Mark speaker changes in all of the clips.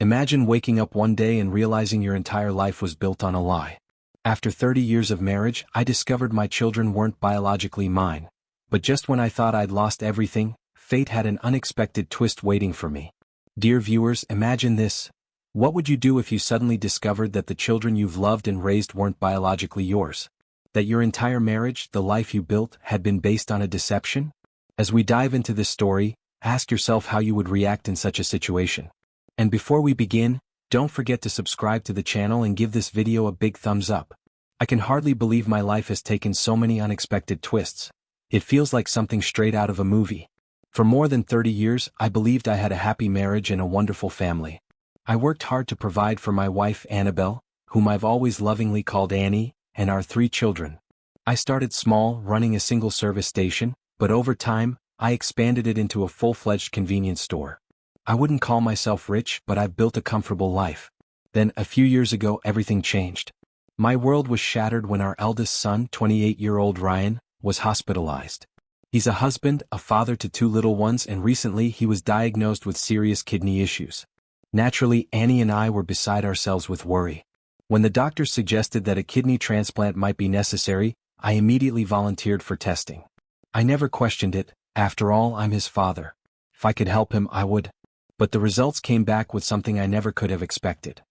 Speaker 1: Imagine waking up one day and realizing your entire life was built on a lie. After 30 years of marriage, I discovered my children weren't biologically mine. But just when I thought I'd lost everything, fate had an unexpected twist waiting for me. Dear viewers, imagine this. What would you do if you suddenly discovered that the children you've loved and raised weren't biologically yours? That your entire marriage, the life you built, had been based on a deception? As we dive into this story, ask yourself how you would react in such a situation. And before we begin, don't forget to subscribe to the channel and give this video a big thumbs up. I can hardly believe my life has taken so many unexpected twists. It feels like something straight out of a movie. For more than 30 years, I believed I had a happy marriage and a wonderful family. I worked hard to provide for my wife Annabelle, whom I've always lovingly called Annie, and our 3 children. I started small, running a single service station, but over time, I expanded it into a full-fledged convenience store. I wouldn't call myself rich, but I've built a comfortable life. Then, a few years ago, everything changed. My world was shattered when our eldest son, 28-year-old Ryan, was hospitalized. He's a husband, a father to 2 little ones, and recently he was diagnosed with serious kidney issues. Naturally, Annie and I were beside ourselves with worry. When the doctors suggested that a kidney transplant might be necessary, I immediately volunteered for testing. I never questioned it. After all, I'm his father. If I could help him, I would. But the results came back with something I never could have expected.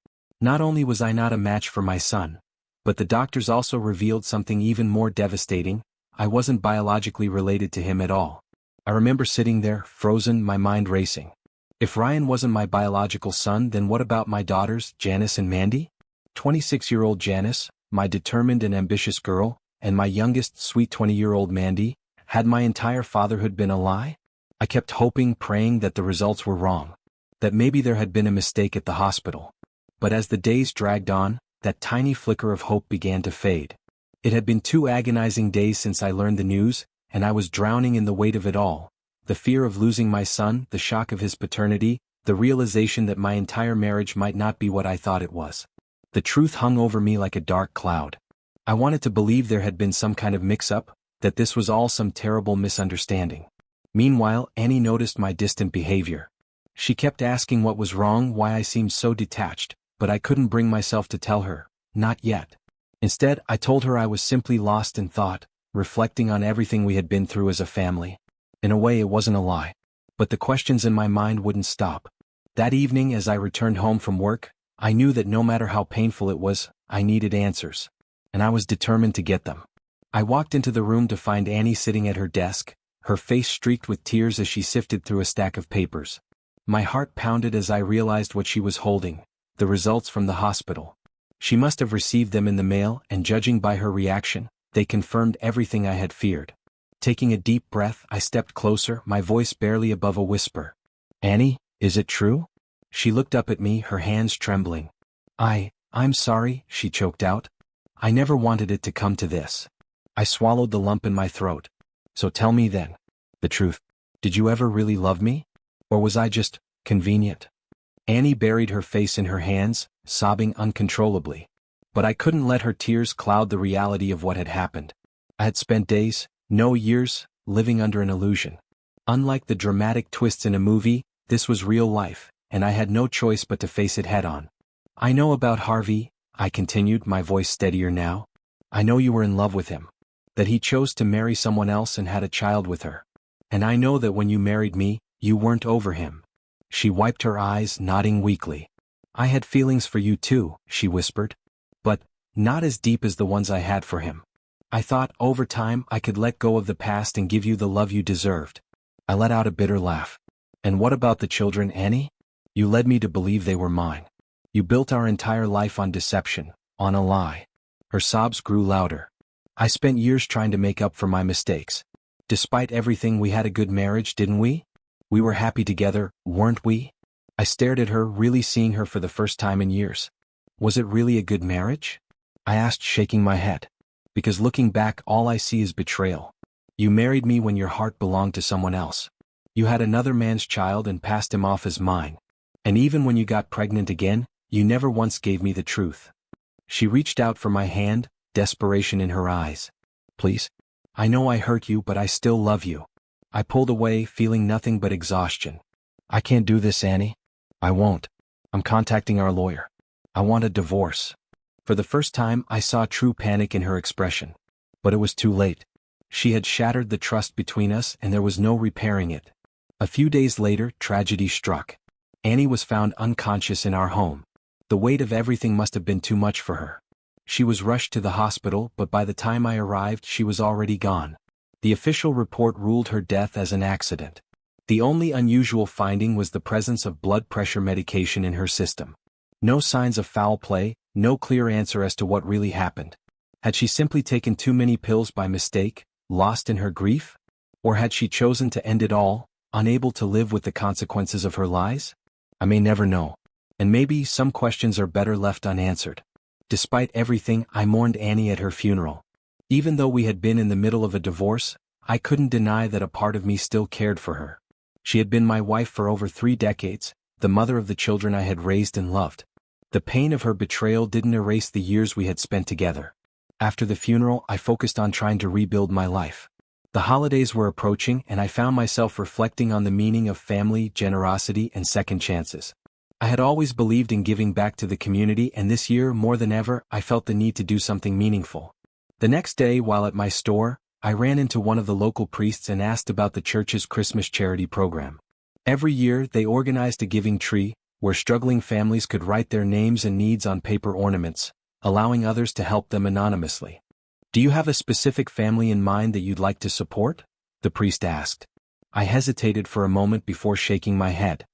Speaker 1: Not only was I not a match for my son, but the doctors also revealed something even more devastating. I wasn't biologically related to him at all. I remember sitting there, frozen, my mind racing. If Ryan wasn't my biological son, then what about my daughters, Janice and Mandy? 26-year-old Janice, my determined and ambitious girl, and my youngest, sweet 20-year-old Mandy, had my entire fatherhood been a lie? I kept hoping, praying that the results were wrong, that maybe there had been a mistake at the hospital. But as the days dragged on, that tiny flicker of hope began to fade. It had been 2 agonizing days since I learned the news, and I was drowning in the weight of it all. The fear of losing my son, the shock of his paternity, the realization that my entire marriage might not be what I thought it was. The truth hung over me like a dark cloud. I wanted to believe there had been some kind of mix-up, that this was all some terrible misunderstanding. Meanwhile, Annie noticed my distant behavior. She kept asking what was wrong, why I seemed so detached, but I couldn't bring myself to tell her, not yet. Instead, I told her I was simply lost in thought, reflecting on everything we had been through as a family. In a way, it wasn't a lie. But the questions in my mind wouldn't stop. That evening, as I returned home from work, I knew that no matter how painful it was, I needed answers. And I was determined to get them. I walked into the room to find Annie sitting at her desk, her face streaked with tears as she sifted through a stack of papers. My heart pounded as I realized what she was holding, the results from the hospital. She must have received them in the mail, and judging by her reaction, they confirmed everything I had feared. Taking a deep breath, I stepped closer, my voice barely above a whisper. "Annie, is it true?" She looked up at me, her hands trembling. I'm sorry," she choked out. "I never wanted it to come to this." I swallowed the lump in my throat. "So tell me then, the truth. Did you ever really love me? Or was I just convenient?" Annie buried her face in her hands, sobbing uncontrollably. But I couldn't let her tears cloud the reality of what had happened. I had spent days, no years, living under an illusion. Unlike the dramatic twists in a movie, this was real life, and I had no choice but to face it head-on. "I know about Harvey," I continued, my voice steadier now. "I know you were in love with him. That he chose to marry someone else and had a child with her. And I know that when you married me, you weren't over him." She wiped her eyes, nodding weakly. "I had feelings for you too," she whispered. "But not as deep as the ones I had for him. I thought, over time, I could let go of the past and give you the love you deserved." I let out a bitter laugh. "And what about the children, Annie? You led me to believe they were mine. You built our entire life on deception, on a lie." Her sobs grew louder. "I spent years trying to make up for my mistakes. Despite everything, we had a good marriage, didn't we? We were happy together, weren't we?" I stared at her, really seeing her for the first time in years. "Was it really a good marriage?" I asked, shaking my head. "Because looking back, all I see is betrayal. You married me when your heart belonged to someone else. You had another man's child and passed him off as mine. And even when you got pregnant again, you never once gave me the truth." She reached out for my hand, desperation in her eyes. "Please. I know I hurt you, but I still love you." I pulled away, feeling nothing but exhaustion. "I can't do this, Annie. I won't. I'm contacting our lawyer. I want a divorce. For the first time, I saw true panic in her expression. But it was too late. She had shattered the trust between us and there was no repairing it. A few days later, tragedy struck. Annie was found unconscious in our home. The weight of everything must have been too much for her. She was rushed to the hospital, but by the time I arrived, she was already gone. The official report ruled her death as an accident. The only unusual finding was the presence of blood pressure medication in her system. No signs of foul play, no clear answer as to what really happened. Had she simply taken too many pills by mistake, lost in her grief? Or had she chosen to end it all, unable to live with the consequences of her lies? I may never know. And maybe some questions are better left unanswered. Despite everything, I mourned Annie at her funeral. Even though we had been in the middle of a divorce, I couldn't deny that a part of me still cared for her. She had been my wife for over 3 decades, the mother of the children I had raised and loved. The pain of her betrayal didn't erase the years we had spent together. After the funeral, I focused on trying to rebuild my life. The holidays were approaching and I found myself reflecting on the meaning of family, generosity, and second chances. I had always believed in giving back to the community, and this year, more than ever, I felt the need to do something meaningful. The next day, while at my store, I ran into one of the local priests and asked about the church's Christmas charity program. Every year, they organized a giving tree, where struggling families could write their names and needs on paper ornaments, allowing others to help them anonymously. "Do you have a specific family in mind that you'd like to support?" the priest asked. I hesitated for a moment before shaking my head.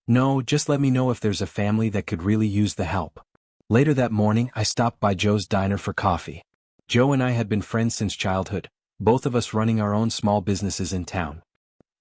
Speaker 1: "No, just let me know if there's a family that could really use the help." Later that morning, I stopped by Joe's diner for coffee. Joe and I had been friends since childhood, both of us running our own small businesses in town.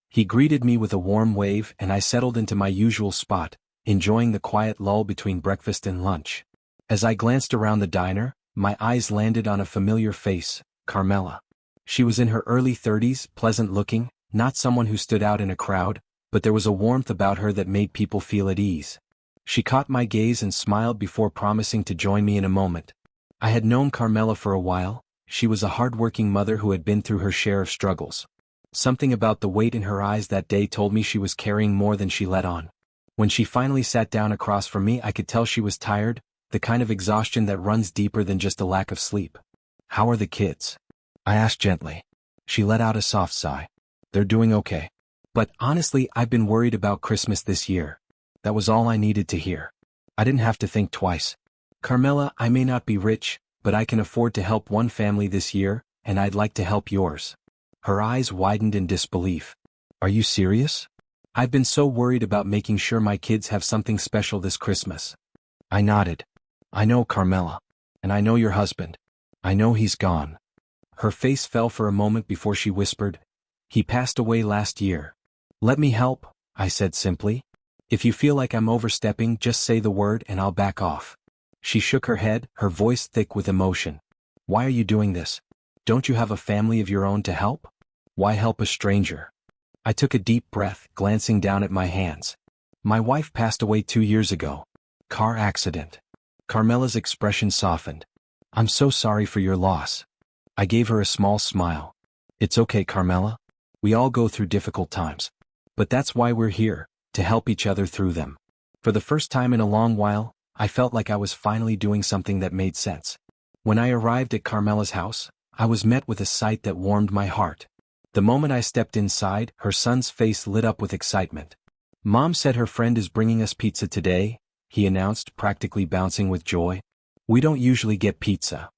Speaker 1: He greeted me with a warm wave and I settled into my usual spot, enjoying the quiet lull between breakfast and lunch. As I glanced around the diner, my eyes landed on a familiar face, Carmela. She was in her early 30s, pleasant-looking, not someone who stood out in a crowd, but there was a warmth about her that made people feel at ease. She caught my gaze and smiled before promising to join me in a moment. I had known Carmela for a while. She was a hard-working mother who had been through her share of struggles. Something about the weight in her eyes that day told me she was carrying more than she let on. When she finally sat down across from me, I could tell she was tired, the kind of exhaustion that runs deeper than just a lack of sleep. "How are the kids?" I asked gently. She let out a soft sigh. "They're doing okay. But honestly, I've been worried about Christmas this year." That was all I needed to hear. I didn't have to think twice. "Carmela, I may not be rich, but I can afford to help one family this year, and I'd like to help yours." Her eyes widened in disbelief. "Are you serious?" "I've been so worried about making sure my kids have something special this Christmas." I nodded. "I know, Carmela. And I know your husband. I know he's gone." Her face fell for a moment before she whispered, "He passed away last year." "Let me help," I said simply. "If you feel like I'm overstepping, just say the word and I'll back off." She shook her head, her voice thick with emotion. "Why are you doing this? Don't you have a family of your own to help? Why help a stranger?" I took a deep breath, glancing down at my hands. "My wife passed away 2 years ago. Car accident." Carmela's expression softened. "I'm so sorry for your loss." I gave her a small smile. "It's okay, Carmela. We all go through difficult times. But that's why we're here, to help each other through them." For the first time in a long while, I felt like I was finally doing something that made sense. When I arrived at Carmela's house, I was met with a sight that warmed my heart. The moment I stepped inside, her son's face lit up with excitement. "Mom said her friend is bringing us pizza today," he announced, practically bouncing with joy. "We don't usually get pizza."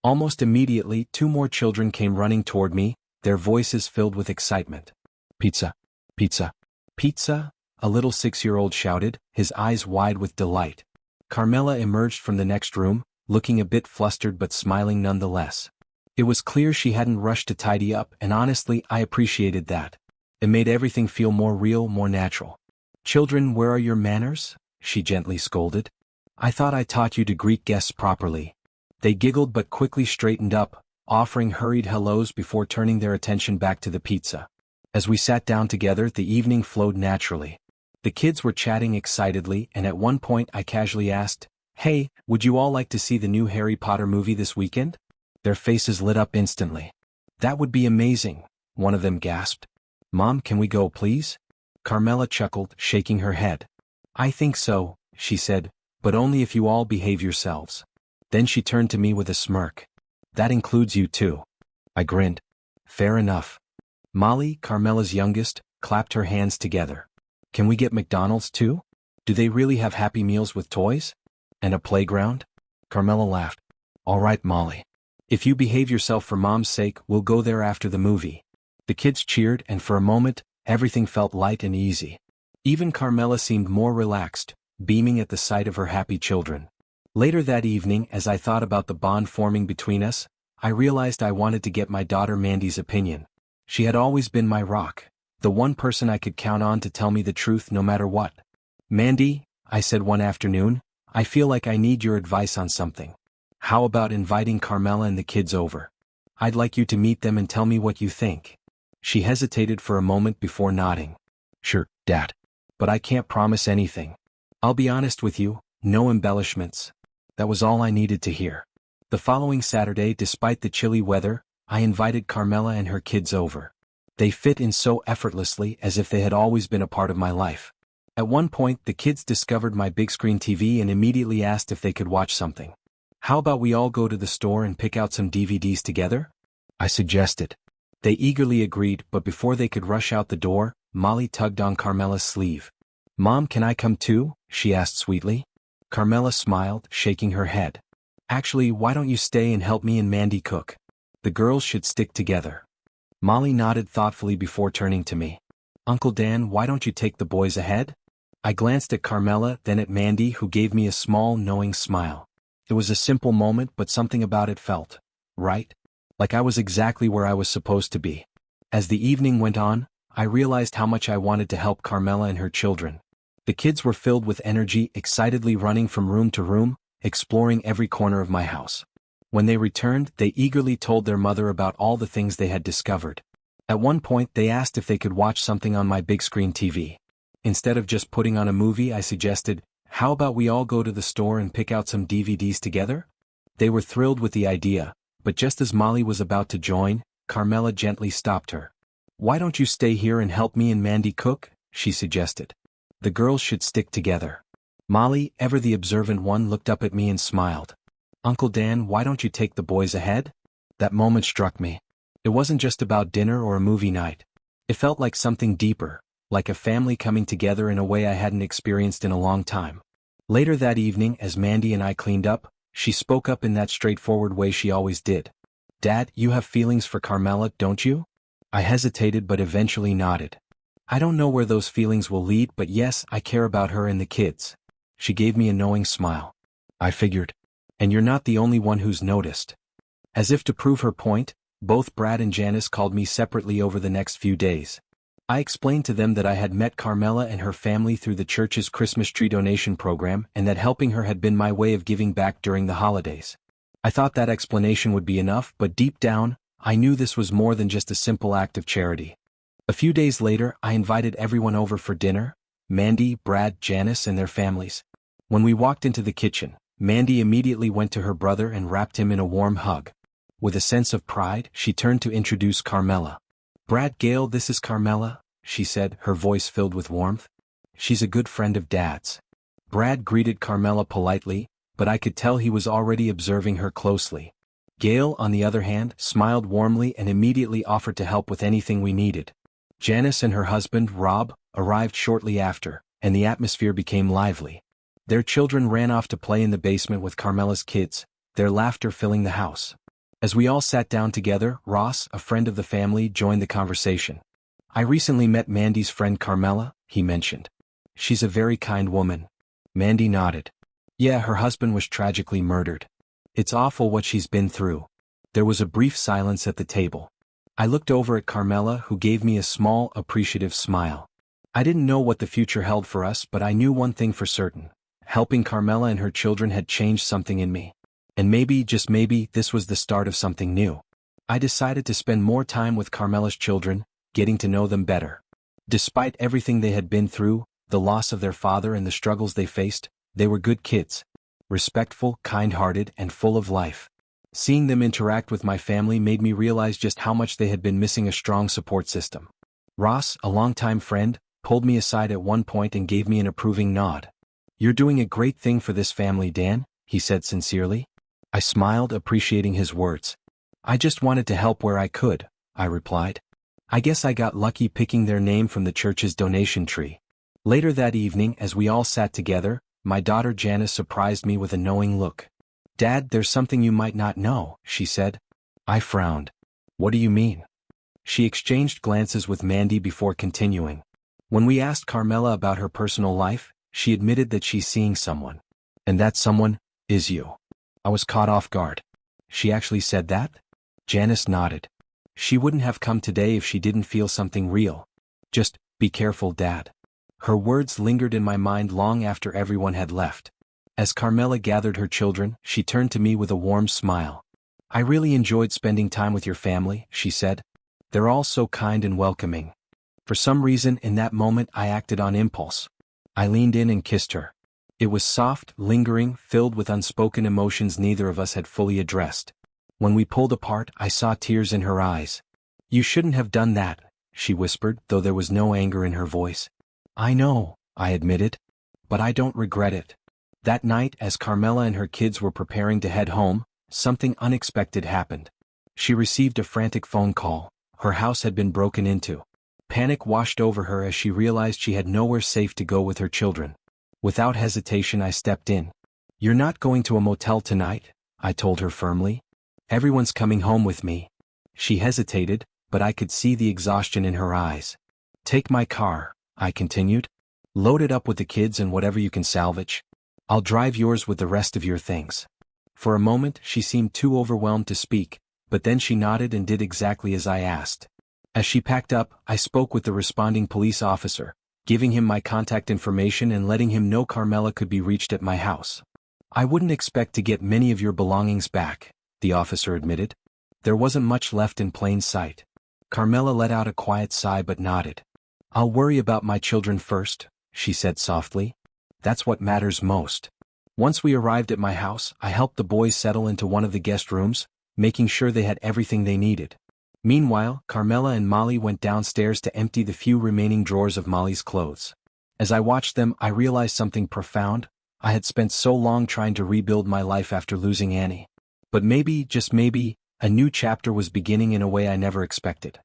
Speaker 1: Almost immediately, 2 more children came running toward me, their voices filled with excitement. "Pizza! Pizza! Pizza!" a little 6-year-old shouted, his eyes wide with delight. Carmela emerged from the next room, looking a bit flustered but smiling nonetheless. It was clear she hadn't rushed to tidy up, and honestly, I appreciated that. It made everything feel more real, more natural. "Children, where are your manners?" she gently scolded. "I thought I taught you to greet guests properly." They giggled but quickly straightened up, offering hurried hellos before turning their attention back to the pizza. As we sat down together, the evening flowed naturally. The kids were chatting excitedly, and at one point I casually asked, "Hey, would you all like to see the new Harry Potter movie this weekend?" Their faces lit up instantly. "That would be amazing," one of them gasped. "Mom, can we go please?" Carmela chuckled, shaking her head. "I think so," she said, "but only if you all behave yourselves." Then she turned to me with a smirk. "That includes you too." I grinned. "Fair enough." Molly, Carmela's youngest, clapped her hands together. "Can we get McDonald's too? Do they really have Happy Meals with toys? And a playground?" Carmela laughed. "All right, Molly. If you behave yourself for Mom's sake, we'll go there after the movie." The kids cheered, and for a moment, everything felt light and easy. Even Carmela seemed more relaxed, beaming at the sight of her happy children. Later that evening, as I thought about the bond forming between us, I realized I wanted to get my daughter Mandy's opinion. She had always been my rock, the one person I could count on to tell me the truth no matter what. "Mandy," I said one afternoon, "I feel like I need your advice on something. How about inviting Carmela and the kids over? I'd like you to meet them and tell me what you think." She hesitated for a moment before nodding. "Sure, Dad. But I can't promise anything. I'll be honest with you, no embellishments." That was all I needed to hear. The following Saturday, despite the chilly weather, I invited Carmela and her kids over. They fit in so effortlessly, as if they had always been a part of my life. At one point, the kids discovered my big screen TV and immediately asked if they could watch something. "How about we all go to the store and pick out some DVDs together?" I suggested. They eagerly agreed, but before they could rush out the door, Molly tugged on Carmela's sleeve. "Mom, can I come too?" she asked sweetly. Carmela smiled, shaking her head. "Actually, why don't you stay and help me and Mandy cook? The girls should stick together." Molly nodded thoughtfully before turning to me. "Uncle Dan, why don't you take the boys ahead?" I glanced at Carmela, then at Mandy, who gave me a small, knowing smile. It was a simple moment, but something about it felt right. Like I was exactly where I was supposed to be. As the evening went on, I realized how much I wanted to help Carmela and her children. The kids were filled with energy, excitedly running from room to room, exploring every corner of my house. When they returned, they eagerly told their mother about all the things they had discovered. At one point, they asked if they could watch something on my big screen TV. Instead of just putting on a movie, I suggested, "How about we all go to the store and pick out some DVDs together?" They were thrilled with the idea, but just as Molly was about to join, Carmela gently stopped her. "Why don't you stay here and help me and Mandy cook?" she suggested. "The girls should stick together." Molly, ever the observant one, looked up at me and smiled. "Uncle Dan, why don't you take the boys ahead?" That moment struck me. It wasn't just about dinner or a movie night. It felt like something deeper, like a family coming together in a way I hadn't experienced in a long time. Later that evening, as Mandy and I cleaned up, she spoke up in that straightforward way she always did. "Dad, you have feelings for Carmela, don't you?" I hesitated but eventually nodded. "I don't know where those feelings will lead, but yes, I care about her and the kids." She gave me a knowing smile. I figured. "And you're not the only one who's noticed." As if to prove her point, both Brad and Janice called me separately over the next few days. I explained to them that I had met Carmela and her family through the church's Christmas tree donation program and that helping her had been my way of giving back during the holidays. I thought that explanation would be enough, but deep down, I knew this was more than just a simple act of charity. A few days later, I invited everyone over for dinner: Mandy, Brad, Janice, and their families. When we walked into the kitchen, Mandy immediately went to her brother and wrapped him in a warm hug. With a sense of pride, she turned to introduce Carmela. "Brad, Gail, this is Carmela," she said, her voice filled with warmth. "She's a good friend of Dad's." Brad greeted Carmela politely, but I could tell he was already observing her closely. Gail, on the other hand, smiled warmly and immediately offered to help with anything we needed. Janice and her husband, Rob, arrived shortly after, and the atmosphere became lively. Their children ran off to play in the basement with Carmela's kids, their laughter filling the house. As we all sat down together, Ross, a friend of the family, joined the conversation. "I recently met Mandy's friend Carmela," he mentioned. "She's a very kind woman." Mandy nodded. "Yeah, her husband was tragically murdered. It's awful what she's been through." There was a brief silence at the table. I looked over at Carmela, who gave me a small, appreciative smile. I didn't know what the future held for us, but I knew one thing for certain. Helping Carmela and her children had changed something in me. And maybe, just maybe, this was the start of something new. I decided to spend more time with Carmela's children, getting to know them better. Despite everything they had been through, the loss of their father and the struggles they faced, they were good kids. Respectful, kind-hearted, and full of life. Seeing them interact with my family made me realize just how much they had been missing a strong support system. Ross, a longtime friend, pulled me aside at one point and gave me an approving nod. "You're doing a great thing for this family, Dan," he said sincerely. I smiled, appreciating his words. "I just wanted to help where I could," I replied. "I guess I got lucky picking their name from the church's donation tree." Later that evening, as we all sat together, my daughter Janice surprised me with a knowing look. "Dad, there's something you might not know," she said. I frowned. "What do you mean?" She exchanged glances with Mandy before continuing. "When we asked Carmela about her personal life, she admitted that she's seeing someone. And that someone is you." I was caught off guard. "She actually said that?" Janice nodded. "She wouldn't have come today if she didn't feel something real. Just, be careful, Dad." Her words lingered in my mind long after everyone had left. As Carmela gathered her children, she turned to me with a warm smile. "I really enjoyed spending time with your family," she said. "They're all so kind and welcoming." For some reason in that moment I acted on impulse. I leaned in and kissed her. It was soft, lingering, filled with unspoken emotions neither of us had fully addressed. When we pulled apart, I saw tears in her eyes. "You shouldn't have done that," she whispered, though there was no anger in her voice. "I know," I admitted. "But I don't regret it." That night, as Carmela and her kids were preparing to head home, something unexpected happened. She received a frantic phone call. Her house had been broken into. Panic washed over her as she realized she had nowhere safe to go with her children. Without hesitation I stepped in. "You're not going to a motel tonight," I told her firmly. "Everyone's coming home with me." She hesitated, but I could see the exhaustion in her eyes. "Take my car," I continued. "Load it up with the kids and whatever you can salvage. I'll drive yours with the rest of your things." For a moment she seemed too overwhelmed to speak, but then she nodded and did exactly as I asked. As she packed up, I spoke with the responding police officer, giving him my contact information and letting him know Carmela could be reached at my house. "I wouldn't expect to get many of your belongings back," the officer admitted. "There wasn't much left in plain sight." Carmela let out a quiet sigh but nodded. "I'll worry about my children first," she said softly. "That's what matters most." Once we arrived at my house, I helped the boys settle into one of the guest rooms, making sure they had everything they needed. Meanwhile, Carmela and Molly went downstairs to empty the few remaining drawers of Molly's clothes. As I watched them, I realized something profound. I had spent so long trying to rebuild my life after losing Annie. But maybe, just maybe, a new chapter was beginning in a way I never expected.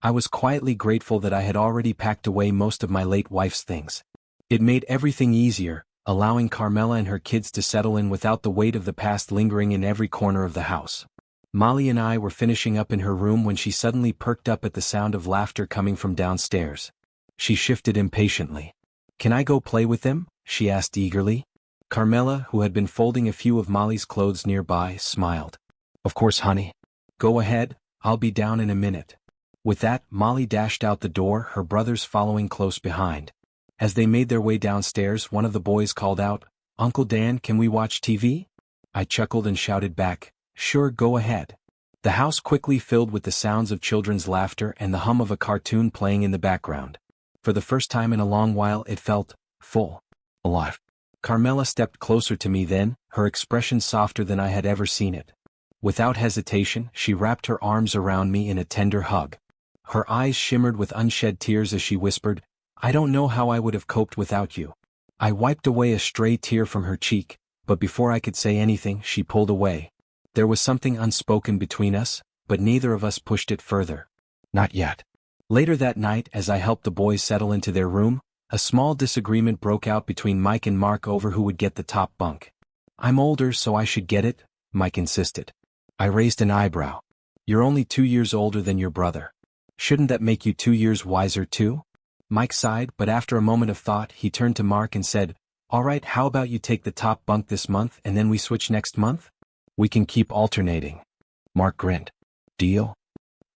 Speaker 1: I was quietly grateful that I had already packed away most of my late wife's things. It made everything easier, allowing Carmela and her kids to settle in without the weight of the past lingering in every corner of the house. Molly and I were finishing up in her room when she suddenly perked up at the sound of laughter coming from downstairs. She shifted impatiently. "Can I go play with them?" she asked eagerly. Carmela, who had been folding a few of Molly's clothes nearby, smiled. "Of course, honey. Go ahead, I'll be down in a minute." With that, Molly dashed out the door, her brothers following close behind. As they made their way downstairs, one of the boys called out, "Uncle Dan, can we watch TV?" I chuckled and shouted back, "Sure, go ahead." The house quickly filled with the sounds of children's laughter and the hum of a cartoon playing in the background. For the first time in a long while it felt full, alive. Carmela stepped closer to me then, her expression softer than I had ever seen it. Without hesitation, she wrapped her arms around me in a tender hug. Her eyes shimmered with unshed tears as she whispered, "I don't know how I would have coped without you." I wiped away a stray tear from her cheek, but before I could say anything, she pulled away. There was something unspoken between us, but neither of us pushed it further. Not yet. Later that night, as I helped the boys settle into their room, a small disagreement broke out between Mike and Mark over who would get the top bunk. "I'm older, so I should get it," Mike insisted. I raised an eyebrow. "You're only 2 years older than your brother. Shouldn't that make you 2 years wiser too?" Mike sighed, but after a moment of thought, he turned to Mark and said, "All right, how about you take the top bunk this month and then we switch next month? We can keep alternating." Mark grinned. "Deal?"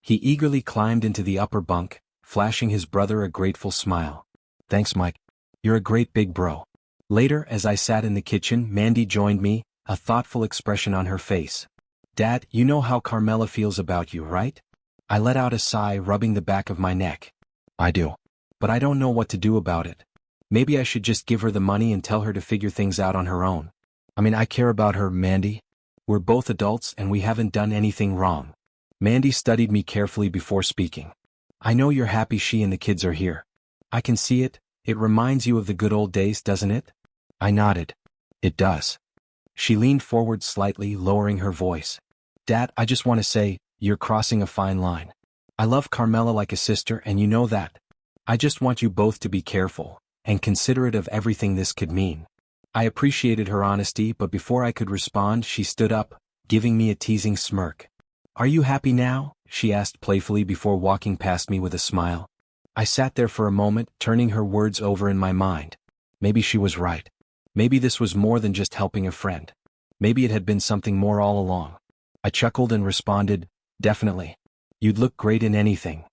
Speaker 1: He eagerly climbed into the upper bunk, flashing his brother a grateful smile. "Thanks, Mike. You're a great big bro." Later, as I sat in the kitchen, Mandy joined me, a thoughtful expression on her face. "Dad, you know how Carmela feels about you, right?" I let out a sigh, rubbing the back of my neck. "I do. But I don't know what to do about it. Maybe I should just give her the money and tell her to figure things out on her own. I mean, I care about her, Mandy. We're both adults and we haven't done anything wrong." Mandy studied me carefully before speaking. "I know you're happy she and the kids are here. I can see it. It reminds you of the good old days, doesn't it?" I nodded. It does. She leaned forward slightly, lowering her voice. Dad, I just want to say, you're crossing a fine line. I love Carmela like a sister and you know that. I just want you both to be careful and considerate of everything this could mean. I appreciated her honesty, but before I could respond, she stood up, giving me a teasing smirk. Are you happy now? She asked playfully before walking past me with a smile. I sat there for a moment, turning her words over in my mind. Maybe she was right. Maybe this was more than just helping a friend. Maybe it had been something more all along. I chuckled and responded, definitely. You'd look great in anything.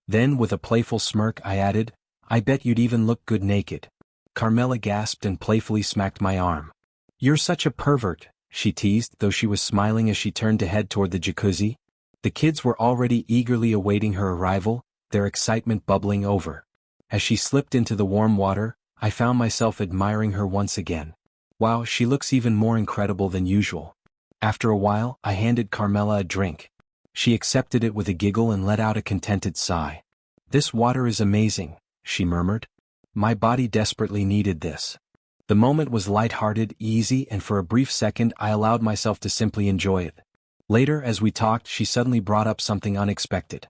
Speaker 1: Then, with a playful smirk, I added, I bet you'd even look good naked. Carmela gasped and playfully smacked my arm. You're such a pervert, she teased, though she was smiling as she turned to head toward the jacuzzi. The kids were already eagerly awaiting her arrival, their excitement bubbling over. As she slipped into the warm water, I found myself admiring her once again. Wow, she looks even more incredible than usual. After a while, I handed Carmela a drink. She accepted it with a giggle and let out a contented sigh. This water is amazing, she murmured. My body desperately needed this. The moment was light-hearted, easy, and for a brief second I allowed myself to simply enjoy it. Later, as we talked, she suddenly brought up something unexpected.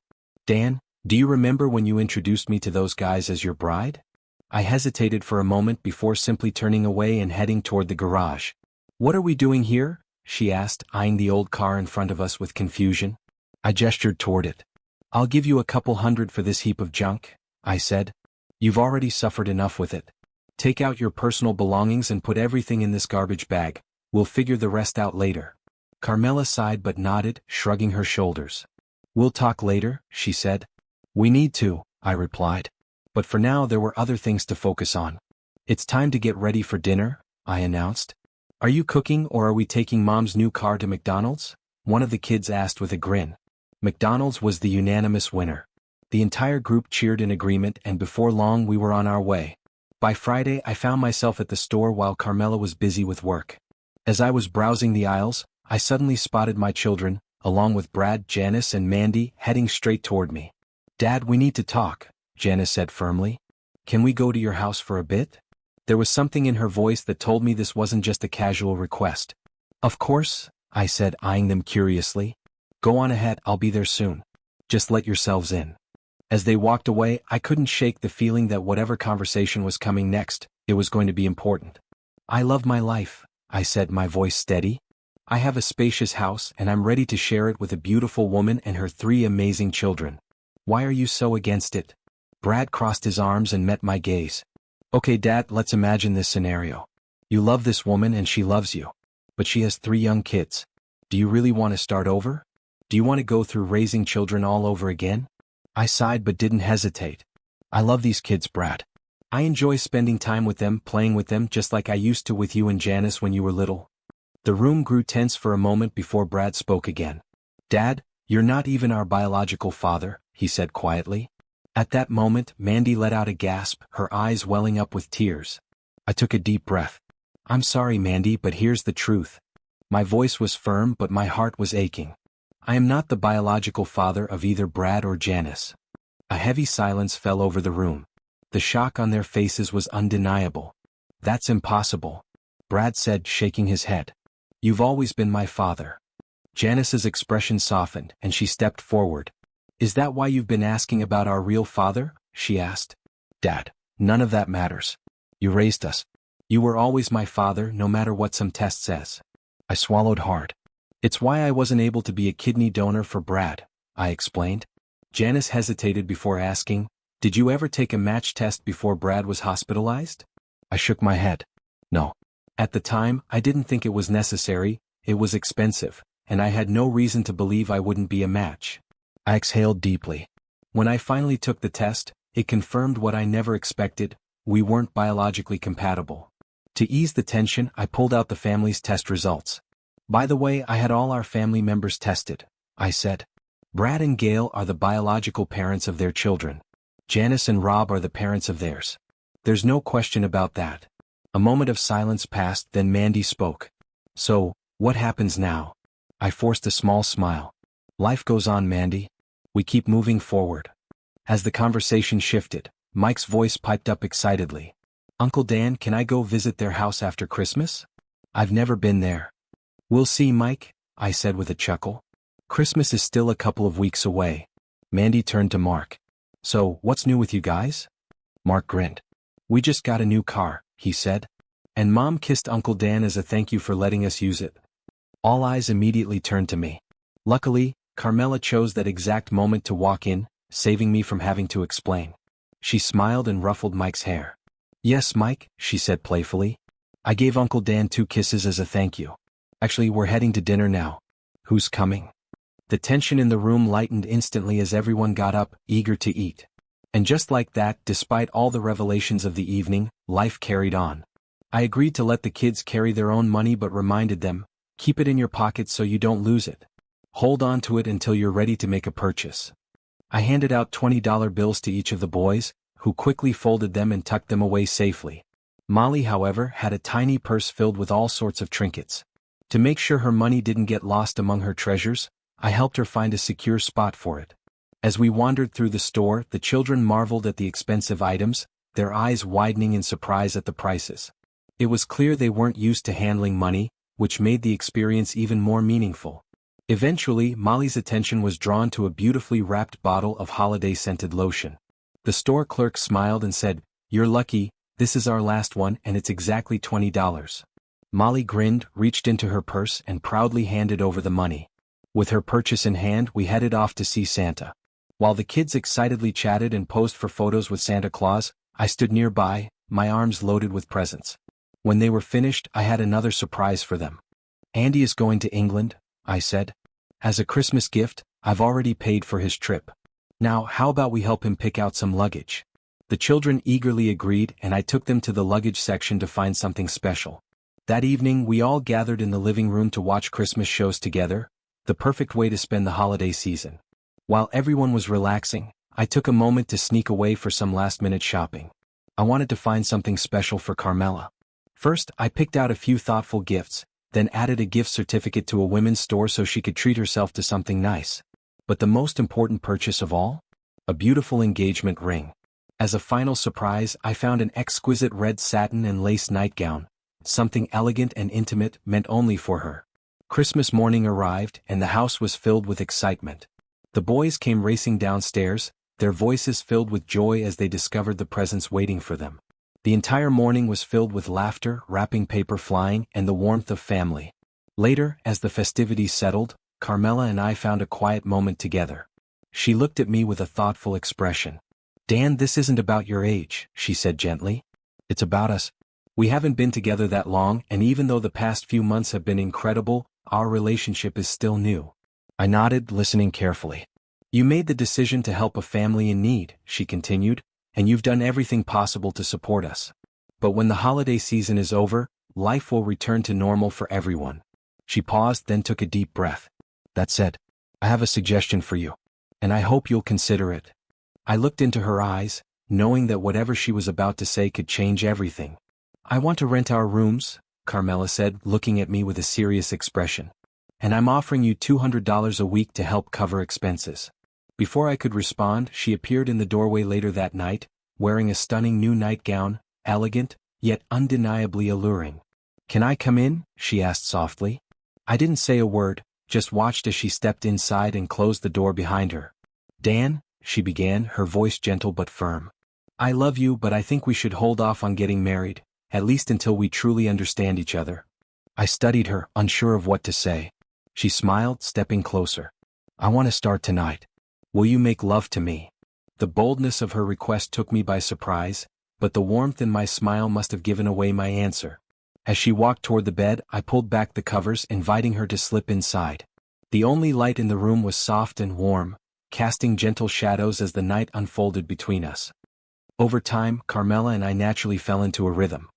Speaker 1: Dan, do you remember when you introduced me to those guys as your bride? I hesitated for a moment before simply turning away and heading toward the garage. What are we doing here? She asked, eyeing the old car in front of us with confusion. I gestured toward it. I'll give you a couple hundred for this heap of junk, I said. You've already suffered enough with it. Take out your personal belongings and put everything in this garbage bag. We'll figure the rest out later. Carmela sighed but nodded, shrugging her shoulders. We'll talk later, she said. We need to, I replied. But for now there were other things to focus on. It's time to get ready for dinner, I announced. Are you cooking or are we taking Mom's new car to McDonald's? One of the kids asked with a grin. McDonald's was the unanimous winner. The entire group cheered in agreement and before long we were on our way. By Friday I found myself at the store while Carmela was busy with work. As I was browsing the aisles, I suddenly spotted my children, along with Brad, Janice and Mandy, heading straight toward me. Dad, we need to talk, Janice said firmly. Can we go to your house for a bit? There was something in her voice that told me this wasn't just a casual request. Of course, I said, eyeing them curiously. Go on ahead, I'll be there soon. Just let yourselves in. As they walked away, I couldn't shake the feeling that whatever conversation was coming next, it was going to be important. I love my life, I said, my voice steady. I have a spacious house and I'm ready to share it with a beautiful woman and her 3 amazing children. Why are you so against it? Brad crossed his arms and met my gaze. Okay, Dad, let's imagine this scenario. You love this woman and she loves you. But she has 3 young kids. Do you really want to start over? Do you want to go through raising children all over again? I sighed but didn't hesitate. I love these kids, Brad. I enjoy spending time with them, playing with them just like I used to with you and Janice when you were little. The room grew tense for a moment before Brad spoke again. Dad, you're not even our biological father, he said quietly. At that moment, Mandy let out a gasp, her eyes welling up with tears. I took a deep breath. I'm sorry, Mandy, but here's the truth. My voice was firm but my heart was aching. I am not the biological father of either Brad or Janice. A heavy silence fell over the room. The shock on their faces was undeniable. That's impossible, Brad said, shaking his head. You've always been my father. Janice's expression softened and she stepped forward. Is that why you've been asking about our real father? She asked. Dad, none of that matters. You raised us. You were always my father, no matter what some test says. I swallowed hard. It's why I wasn't able to be a kidney donor for Brad, I explained. Janice hesitated before asking, did you ever take a match test before Brad was hospitalized? I shook my head. No. At the time, I didn't think it was necessary, it was expensive, and I had no reason to believe I wouldn't be a match. I exhaled deeply. When I finally took the test, it confirmed what I never expected, we weren't biologically compatible. To ease the tension, I pulled out the family's test results. By the way, I had all our family members tested, I said. Brad and Gail are the biological parents of their children. Janice and Rob are the parents of theirs. There's no question about that. A moment of silence passed, then Mandy spoke. So, what happens now? I forced a small smile. Life goes on, Mandy. We keep moving forward. As the conversation shifted, Mike's voice piped up excitedly. Uncle Dan, can I go visit their house after Christmas? I've never been there. We'll see, Mike, I said with a chuckle. Christmas is still a couple of weeks away. Mandy turned to Mark. So, what's new with you guys? Mark grinned. We just got a new car, he said. And Mom kissed Uncle Dan as a thank you for letting us use it. All eyes immediately turned to me. Luckily, Carmela chose that exact moment to walk in, saving me from having to explain. She smiled and ruffled Mike's hair. Yes, Mike, she said playfully. I gave Uncle Dan 2 kisses as a thank you. Actually, we're heading to dinner now. Who's coming? The tension in the room lightened instantly as everyone got up, eager to eat. And just like that, despite all the revelations of the evening, life carried on. I agreed to let the kids carry their own money but reminded them, keep it in your pocket so you don't lose it. Hold on to it until you're ready to make a purchase. I handed out $20 bills to each of the boys, who quickly folded them and tucked them away safely. Molly, however, had a tiny purse filled with all sorts of trinkets. To make sure her money didn't get lost among her treasures, I helped her find a secure spot for it. As we wandered through the store, the children marveled at the expensive items, their eyes widening in surprise at the prices. It was clear they weren't used to handling money, which made the experience even more meaningful. Eventually, Molly's attention was drawn to a beautifully wrapped bottle of holiday-scented lotion. The store clerk smiled and said, "You're lucky, this is our last one and it's exactly $20. Molly grinned, reached into her purse and proudly handed over the money. With her purchase in hand, we headed off to see Santa. While the kids excitedly chatted and posed for photos with Santa Claus, I stood nearby, my arms loaded with presents. When they were finished, I had another surprise for them. Andy is going to England, I said. As a Christmas gift, I've already paid for his trip. Now, how about we help him pick out some luggage? The children eagerly agreed and I took them to the luggage section to find something special. That evening, we all gathered in the living room to watch Christmas shows together, the perfect way to spend the holiday season. While everyone was relaxing, I took a moment to sneak away for some last-minute shopping. I wanted to find something special for Carmela. First, I picked out a few thoughtful gifts, then added a gift certificate to a women's store so she could treat herself to something nice. But the most important purchase of all? A beautiful engagement ring. As a final surprise, I found an exquisite red satin and lace nightgown, something elegant and intimate meant only for her. Christmas morning arrived and the house was filled with excitement. The boys came racing downstairs, their voices filled with joy as they discovered the presents waiting for them. The entire morning was filled with laughter, wrapping paper flying, and the warmth of family. Later, as the festivities settled, Carmela and I found a quiet moment together. She looked at me with a thoughtful expression. Dan, this isn't about your age, she said gently. It's about us. We haven't been together that long, and even though the past few months have been incredible, our relationship is still new. I nodded, listening carefully. You made the decision to help a family in need, she continued, and you've done everything possible to support us. But when the holiday season is over, life will return to normal for everyone. She paused, then took a deep breath. That said, I have a suggestion for you, and I hope you'll consider it. I looked into her eyes, knowing that whatever she was about to say could change everything. I want to rent our rooms, Carmela said, looking at me with a serious expression. And I'm offering you $200 a week to help cover expenses. Before I could respond, she appeared in the doorway later that night, wearing a stunning new nightgown, elegant, yet undeniably alluring. Can I come in? She asked softly. I didn't say a word, just watched as she stepped inside and closed the door behind her. Dan, she began, her voice gentle but firm. I love you, but I think we should hold off on getting married, at least until we truly understand each other. I studied her, unsure of what to say. She smiled, stepping closer. I want to start tonight. Will you make love to me? The boldness of her request took me by surprise, but the warmth in my smile must have given away my answer. As she walked toward the bed, I pulled back the covers, inviting her to slip inside. The only light in the room was soft and warm, casting gentle shadows as the night unfolded between us. Over time, Carmela and I naturally fell into a rhythm.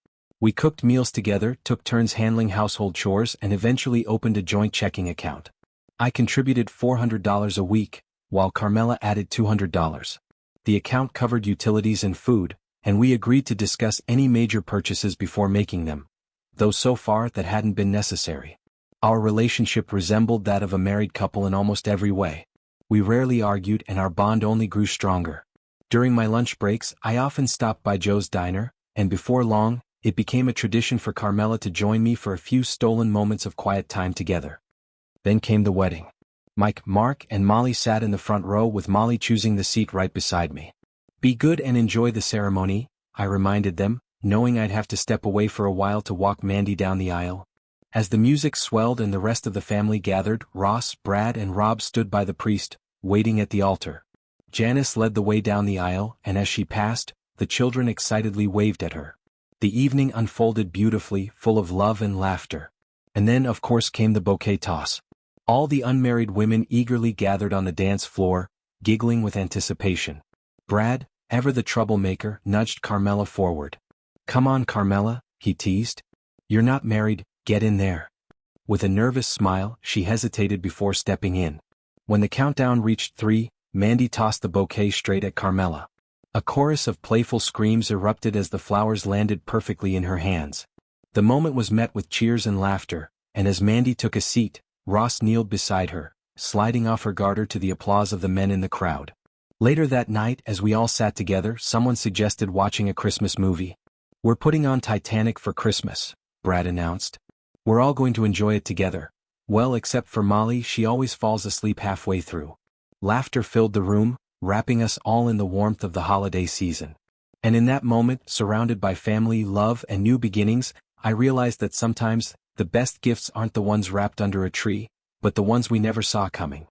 Speaker 1: We cooked meals together, took turns handling household chores, and eventually opened a joint checking account. I contributed $400 a week, while Carmela added $200. The account covered utilities and food, and we agreed to discuss any major purchases before making them, though so far that hadn't been necessary. Our relationship resembled that of a married couple in almost every way. We rarely argued and our bond only grew stronger. During my lunch breaks, I often stopped by Joe's diner, and before long, it became a tradition for Carmela to join me for a few stolen moments of quiet time together. Then came the wedding. Mike, Mark, and Molly sat in the front row with Molly choosing the seat right beside me. "Be good and enjoy the ceremony," I reminded them, knowing I'd have to step away for a while to walk Mandy down the aisle. As the music swelled and the rest of the family gathered, Ross, Brad, and Rob stood by the priest, waiting at the altar. Janice led the way down the aisle, and as she passed, the children excitedly waved at her. The evening unfolded beautifully, full of love and laughter. And then, of course, came the bouquet toss. All the unmarried women eagerly gathered on the dance floor, giggling with anticipation. Brad, ever the troublemaker, nudged Carmela forward. "Come on, Carmela," he teased. "You're not married, get in there." With a nervous smile, she hesitated before stepping in. When the countdown reached 3, Mandy tossed the bouquet straight at Carmela. A chorus of playful screams erupted as the flowers landed perfectly in her hands. The moment was met with cheers and laughter, and as Mandy took a seat, Ross kneeled beside her, sliding off her garter to the applause of the men in the crowd. Later that night, as we all sat together, someone suggested watching a Christmas movie. "We're putting on Titanic for Christmas," Brad announced. "We're all going to enjoy it together. Well, except for Molly, she always falls asleep halfway through." Laughter filled the room, wrapping us all in the warmth of the holiday season. And in that moment, surrounded by family, love, and new beginnings, I realized that sometimes, the best gifts aren't the ones wrapped under a tree, but the ones we never saw coming.